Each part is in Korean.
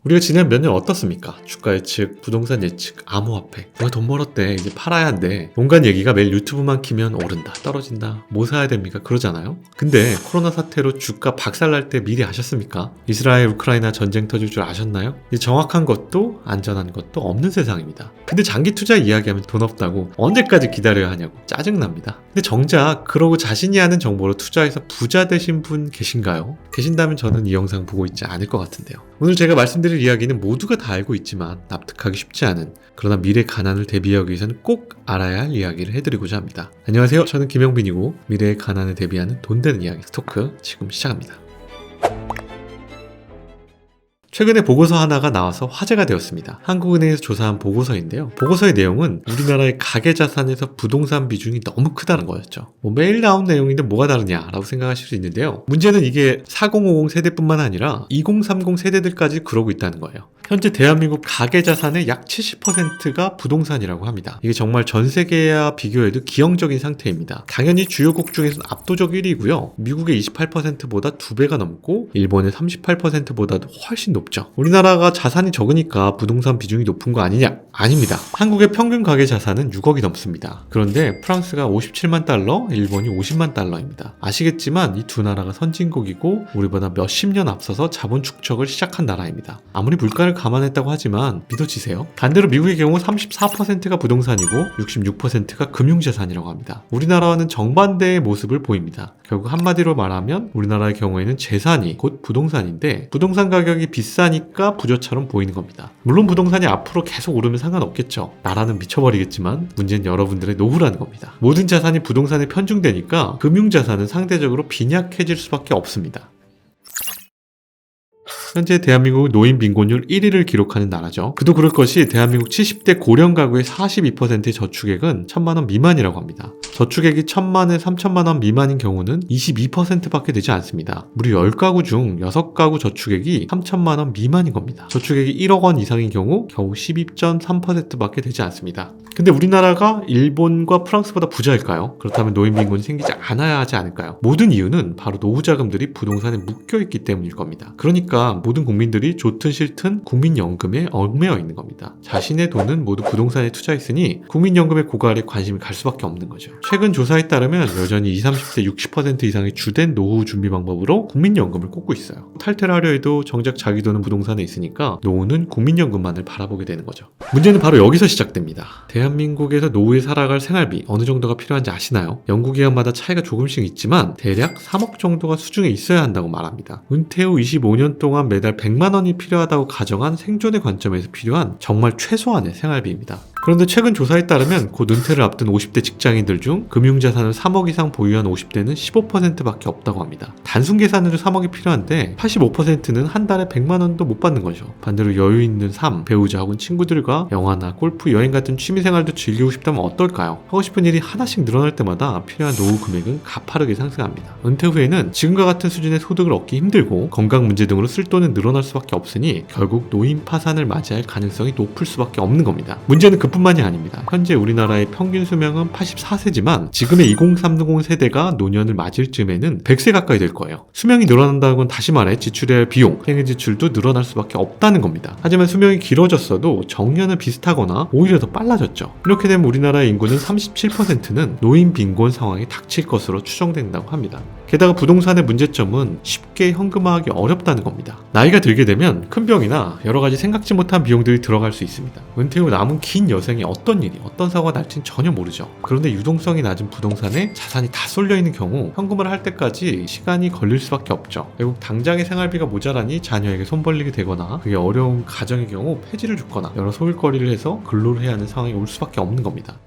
우리가 지난 몇 년 어떻습니까? 주가 예측, 부동산 예측, 암호화폐. 내가 돈 벌었대. 이제 팔아야 한대. 온갖 얘기가 매일 유튜브만 키면 오른다, 떨어진다, 뭐 사야 됩니까? 그러잖아요. 근데 코로나 사태로 주가 박살날 때 미리 아셨습니까? 이스라엘, 우크라이나 전쟁 터질 줄 아셨나요? 이제 정확한 것도 안전한 것도 없는 세상입니다. 근데 장기 투자 이야기하면 돈 없다고 언제까지 기다려야 하냐고 짜증납니다. 근데 정작 그러고 자신이 아는 정보로 투자해서 부자 되신 분 계신가요? 계신다면 저는 이 영상 보고 있지 않을 것 같은데요. 오늘 제가 말씀드릴 이야기는 모두가 다 알고 있지만 납득하기 쉽지 않은, 그러나 미래 가난을 대비하기 위해서는 꼭 알아야 할 이야기를 해드리고자 합니다. 안녕하세요. 저는 김영빈이고 미래의 가난을 대비하는 돈 되는 이야기 스토크 지금 시작합니다. 최근에 보고서 하나가 나와서 화제가 되었습니다. 한국은행에서 조사한 보고서인데요. 보고서의 내용은 우리나라의 가계자산에서 부동산 비중이 너무 크다는 거였죠. 매일 나온 내용인데 뭐가 다르냐라고 생각하실 수 있는데요. 문제는 이게 4050 세대뿐만 아니라 2030 세대들까지 그러고 있다는 거예요. 현재 대한민국 가계자산의 약 70%가 부동산이라고 합니다. 이게 정말 전 세계와 비교해도 기형적인 상태입니다. 당연히 주요국 중에서는 압도적 1위고요. 미국의 28%보다 2배가 넘고 일본의 38%보다도 훨씬 높죠. 우리나라가 자산이 적으니까 부동산 비중이 높은 거 아니냐? 아닙니다. 한국의 평균 가계 자산은 6억이 넘습니다. 그런데 프랑스가 57만 달러, 일본이 50만 달러입니다. 아시겠지만 이 두 나라가 선진국이고 우리보다 몇십 년 앞서서 자본 축적을 시작한 나라입니다. 아무리 물가를 감안했다고 하지만 믿어지세요? 반대로 미국의 경우 34%가 부동산이고 66%가 금융자산이라고 합니다. 우리나라와는 정반대의 모습을 보입니다. 결국 한마디로 말하면 우리나라의 경우에는 재산이 곧 부동산인데 부동산 가격이 비싸니까 부저처럼 보이는 겁니다. 물론 부동산이 앞으로 계속 오르면 상관없겠죠. 나라는 미쳐버리겠지만 문제는 여러분들의 노후라는 겁니다. 모든 자산이 부동산에 편중되니까 금융자산은 상대적으로 빈약해질 수밖에 없습니다. 현재 대한민국 노인 빈곤율 1위를 기록하는 나라죠. 그도 그럴 것이 대한민국 70대 고령 가구의 42%의 저축액은 1,000만 원 미만이라고 합니다. 저축액이 1,000만에 3,000만 원 미만인 경우는 22%밖에 되지 않습니다. 무려 10가구 중 6가구 저축액이 3,000만 원 미만인 겁니다. 저축액이 1억 원 이상인 경우 겨우 12.3%밖에 되지 않습니다. 근데 우리나라가 일본과 프랑스보다 부자일까요? 그렇다면 노인 빈곤이 생기지 않아야 하지 않을까요? 모든 이유는 바로 노후 자금들이 부동산에 묶여있기 때문일 겁니다. 그러니까 모든 국민들이 좋든 싫든 국민연금에 얽매여 있는 겁니다. 자신의 돈은 모두 부동산에 투자했으니 국민연금의 고갈에 관심이 갈 수밖에 없는 거죠. 최근 조사에 따르면 여전히 20, 30대 60% 이상이 주된 노후 준비 방법으로 국민연금을 꼽고 있어요. 탈퇴를 하려 해도 정작 자기 돈은 부동산에 있으니까 노후는 국민연금만을 바라보게 되는 거죠. 문제는 바로 여기서 시작됩니다. 대한민국에서 노후에 살아갈 생활비 어느 정도가 필요한지 아시나요? 연구기관마다 차이가 조금씩 있지만 대략 3억 정도가 수중에 있어야 한다고 말합니다. 은퇴 후 25년 동안 매달 100만 원이 필요하다고 가정한 생존의 관점에서 필요한 정말 최소한의 생활비입니다. 그런데 최근 조사에 따르면 곧 은퇴를 앞둔 50대 직장인들 중 금융자산을 3억 이상 보유한 50대는 15%밖에 없다고 합니다. 단순 계산으로 3억이 필요한데 85%는 한 달에 100만 원도 못 받는 거죠. 반대로 여유 있는 삶, 배우자 혹은 친구들과 영화나 골프, 여행 같은 취미생활도 즐기고 싶다면 어떨까요? 하고 싶은 일이 하나씩 늘어날 때마다 필요한 노후 금액은 가파르게 상승합니다. 은퇴 후에는 지금과 같은 수준의 소득을 얻기 힘들고 건강 문제 등으로 쓸 돈은 늘어날 수밖에 없으니 결국 노인 파산을 맞이할 가능성이 높을 수밖에 없는 겁니다. 문제는 그뿐만이 아닙니다. 현재 우리나라의 평균 수명은 84세지만 지금의 2030 세대가 노년을 맞을 즈음에는 100세 가까이 될 거예요. 수명이 늘어난다는 건 다시 말해 지출해야 할 비용, 생애 지출도 늘어날 수밖에 없다는 겁니다. 하지만 수명이 길어졌어도 정년은 비슷하거나 오히려 더 빨라졌죠. 이렇게 되면 우리나라의 인구는 37%는 노인 빈곤 상황이 닥칠 것으로 추정된다고 합니다. 게다가 부동산의 문제점은 쉽게 현금화하기 어렵다는 겁니다. 나이가 들게 되면 큰 병이나 여러 가지 생각지 못한 비용들이 들어갈 수 있습니다. 은퇴 후 남은 긴 여생에 어떤 일이, 어떤 사고가 날지는 전혀 모르죠. 그런데 유동성이 낮은 부동산에 자산이 다 쏠려있는 경우 현금화를 할 때까지 시간이 걸릴 수밖에 없죠. 결국 당장의 생활비가 모자라니 자녀에게 손 벌리게 되거나 그게 어려운 가정의 경우 폐지를 줍거나 여러 소일거리를 해서 근로를 해야 하는 상황이 올 수밖에 없는 겁니다.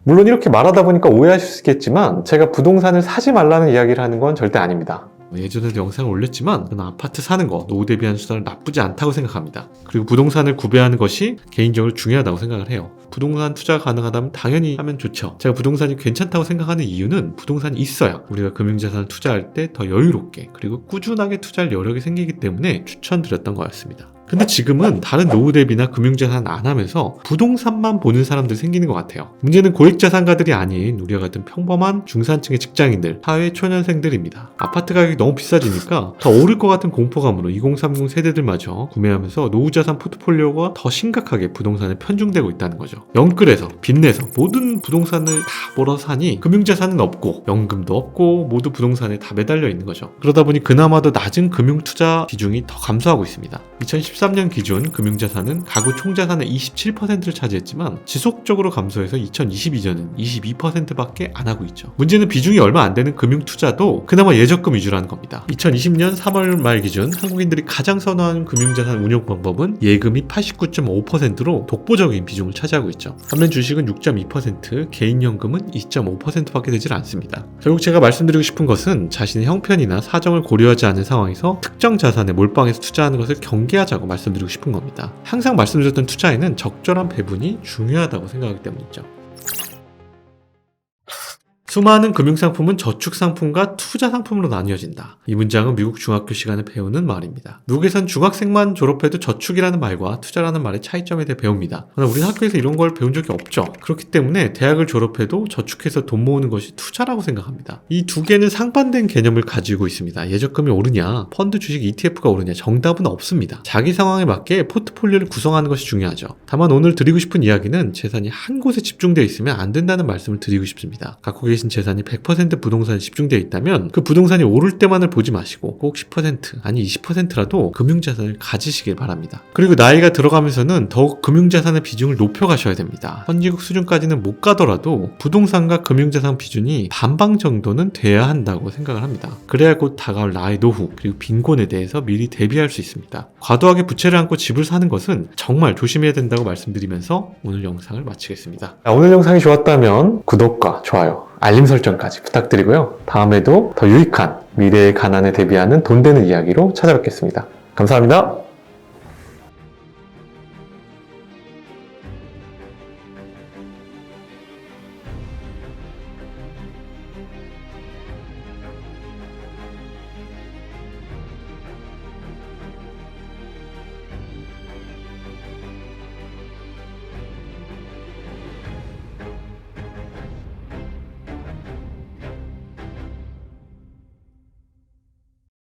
물론 이렇게 말하다 보니까 오해하실 수 있겠지만 제가 부동산을 사지 말라는 이야기를 하는 건 절대 아닙니다. 예전에도 영상을 올렸지만 저는 아파트 사는 거, 노후 대비하는 수단은 나쁘지 않다고 생각합니다. 그리고 부동산을 구매하는 것이 개인적으로 중요하다고 생각을 해요. 부동산 투자가 가능하다면 당연히 하면 좋죠. 제가 부동산이 괜찮다고 생각하는 이유는 부동산이 있어야 우리가 금융자산을 투자할 때 더 여유롭게 그리고 꾸준하게 투자할 여력이 생기기 때문에 추천드렸던 거였습니다. 근데 지금은 다른 노후 대비나 금융자산 안 하면서 부동산만 보는 사람들 생기는 것 같아요. 문제는 고액자산가들이 아닌 우리와 같은 평범한 중산층의 직장인들, 사회 초년생들입니다. 아파트 가격이 너무 비싸지니까 더 오를 것 같은 공포감으로 2030 세대들마저 구매하면서 노후자산 포트폴리오가 더 심각하게 부동산에 편중되고 있다는 거죠. 영끌해서 빚내서 모든 부동산을 다 몰아서 사니 금융자산은 없고 연금도 없고 모두 부동산에 다 매달려 있는 거죠. 그러다 보니 그나마도 낮은 금융투자 비중이 더 감소하고 있습니다. 2013년 기준 금융자산은 가구 총자산의 27%를 차지했지만 지속적으로 감소해서 2022년은 22%밖에 안 하고 있죠. 문제는 비중이 얼마 안 되는 금융투자도 그나마 예적금 위주라는 겁니다. 2020년 3월 말 기준 한국인들이 가장 선호하는 금융자산 운용 방법은 예금이 89.5%로 독보적인 비중을 차지하고 있죠. 반면 주식은 6.2%, 개인연금은 2.5%밖에 되질 않습니다. 결국 제가 말씀드리고 싶은 것은 자신의 형편이나 사정을 고려하지 않은 상황에서 특정 자산에 몰빵해서 투자하는 것을 경계하자고 말씀드리고 싶은 겁니다. 항상 말씀드렸던 투자에는 적절한 배분이 중요하다고 생각하기 때문이죠. 수많은 금융상품은 저축상품과 투자상품으로 나뉘어진다. 이 문장은 미국 중학교 시간에 배우는 말입니다. 미국에선 중학생만 졸업해도 저축이라는 말과 투자라는 말의 차이점에 대해 배웁니다. 그러나 우리 학교에서 이런 걸 배운 적이 없죠. 그렇기 때문에 대학을 졸업해도 저축해서 돈 모으는 것이 투자라고 생각합니다. 이 두 개는 상반된 개념을 가지고 있습니다. 예적금이 오르냐, 펀드 주식 ETF가 오르냐, 정답은 없습니다. 자기 상황에 맞게 포트폴리오를 구성하는 것이 중요하죠. 다만 오늘 드리고 싶은 이야기는 재산이 한 곳에 집중되어 있으면 안 된다는 말씀을 드리고 싶습니다. 갖고 계신 재산이 100% 부동산에 집중되어 있다면 그 부동산이 오를 때만을 보지 마시고 꼭 10% 아니 20%라도 금융자산을 가지시길 바랍니다. 그리고 나이가 들어가면서는 더욱 금융자산의 비중을 높여가셔야 됩니다. 선진국 수준까지는 못 가더라도 부동산과 금융자산 비중이 반반 정도는 돼야 한다고 생각을 합니다. 그래야 곧 다가올 나의 노후 그리고 빈곤에 대해서 미리 대비할 수 있습니다. 과도하게 부채를 안고 집을 사는 것은 정말 조심해야 된다고 말씀드리면서 오늘 영상을 마치겠습니다. 오늘 영상이 좋았다면 구독과 좋아요 알림 설정까지 부탁드리고요. 다음에도 더 유익한 미래의 가난에 대비하는 돈 되는 이야기로 찾아뵙겠습니다. 감사합니다.